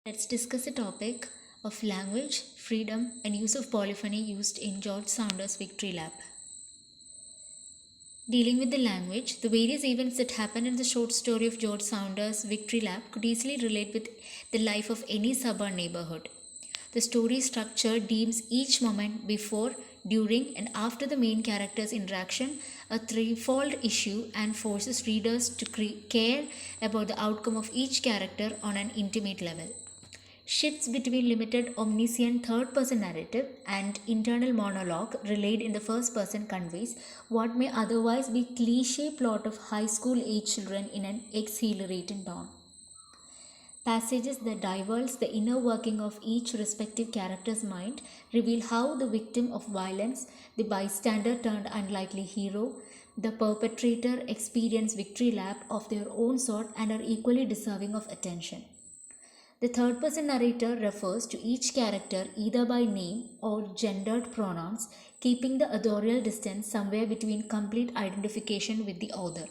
Let's discuss the topic of language, freedom, and use of polyphony used in George Saunders' Victory Lap. Dealing with the language, the various events that happen in the short story of George Saunders' Victory Lap could easily relate with the life of any suburban neighborhood. The story structure deems each moment before, during, and after the main character's interaction a threefold issue and forces readers to care about the outcome of each character on an intimate level. Shifts between limited omniscient third person narrative and internal monologue relayed in the first person conveys what may otherwise be cliche plot of high school age children in an exhilarating tone. Passages that divulge the inner working of each respective character's mind reveal how the victim of violence, the bystander turned unlikely hero, the perpetrator experience victory lap of their own sort and are equally deserving of attention. The third person narrator refers to each character either by name or gendered pronouns, keeping the authorial distance somewhere between complete identification with the author.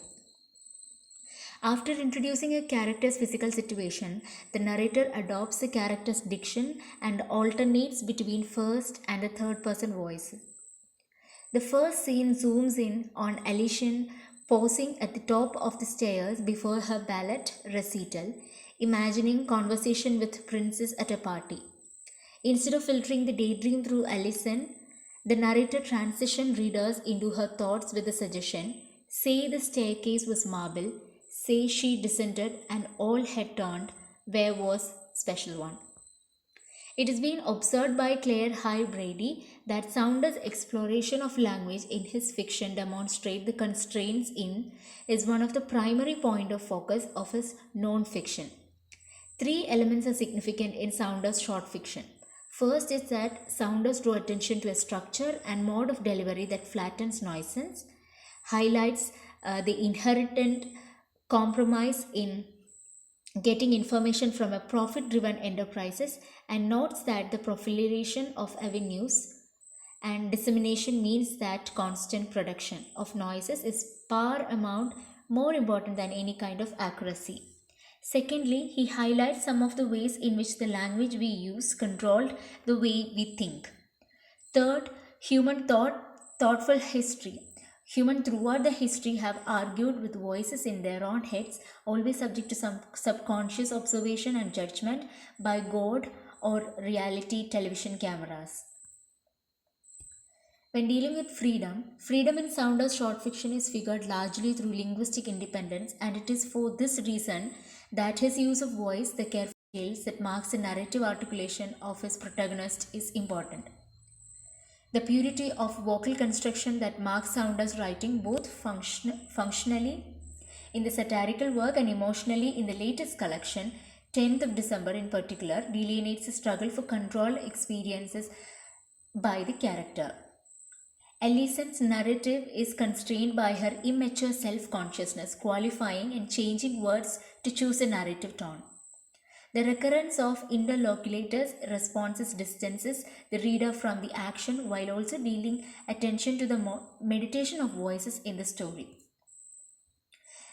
After introducing a character's physical situation, the narrator adopts the character's diction and alternates between first and a third person voice. The first scene zooms in on Elysian pausing at the top of the stairs before her ballet recital, imagining conversation with Princess at a party. Instead of filtering the daydream through Elysian, the narrator transitions readers into her thoughts with the suggestion, say the staircase was marble, say she descended and all had turned, where was special one. It has been observed by Clare Hyde Brady that Saunders' exploration of language in his fiction demonstrates the constraints in is one of the primary point of focus of his non-fiction. Three elements are significant in Saunders' short fiction. First is that Saunders drew attention to a structure and mode of delivery that flattens nuisance, highlights the inherent compromise in getting information from a profit-driven enterprises, and notes that the proliferation of avenues and dissemination means that constant production of noises is paramount, more important than any kind of accuracy. Secondly, he highlights some of the ways in which the language we use controlled the way we think. Third, thoughtful history. Human throughout the history have argued with voices in their own heads, always subject to some subconscious observation and judgment by God or reality television cameras. When dealing with freedom in Saunders' short fiction is figured largely through linguistic independence, and it is for this reason that his use of voice, the careful details that marks the narrative articulation of his protagonist, is important. The purity of vocal construction that marks Saunders' writing both functionally in the satirical work and emotionally in the latest collection, 10th of December in particular, delineates the struggle for control experiences by the character. Elysian's narrative is constrained by her immature self-consciousness, qualifying and changing words to choose a narrative tone. The recurrence of interlocutors' responses distances the reader from the action while also dealing attention to the meditation of voices in the story.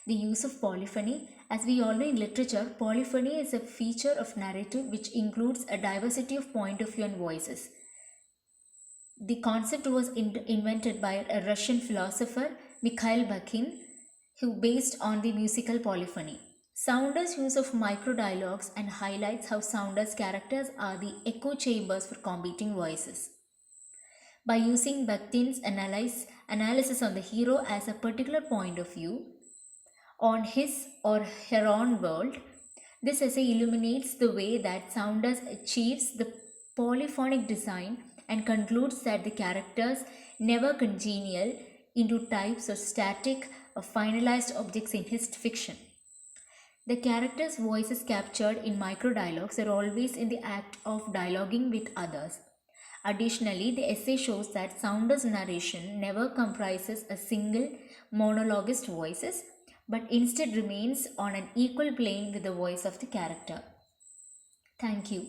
The use of polyphony. As we all know in literature, polyphony is a feature of narrative which includes a diversity of point of view and voices. The concept was invented by a Russian philosopher, Mikhail Bakhtin, who based on the musical polyphony. Saunders' use of micro-dialogues and highlights how Saunders' characters are the echo chambers for competing voices. By using Bakhtin's analysis on the hero as a particular point of view on his or her own world, this essay illuminates the way that Saunders achieves the polyphonic design and concludes that the characters never congenial into types or static or finalized objects in his fiction. The characters' voices captured in micro-dialogues are always in the act of dialoguing with others. Additionally, the essay shows that Saunders' narration never comprises a single monologuist voice, but instead remains on an equal plane with the voice of the character. Thank you.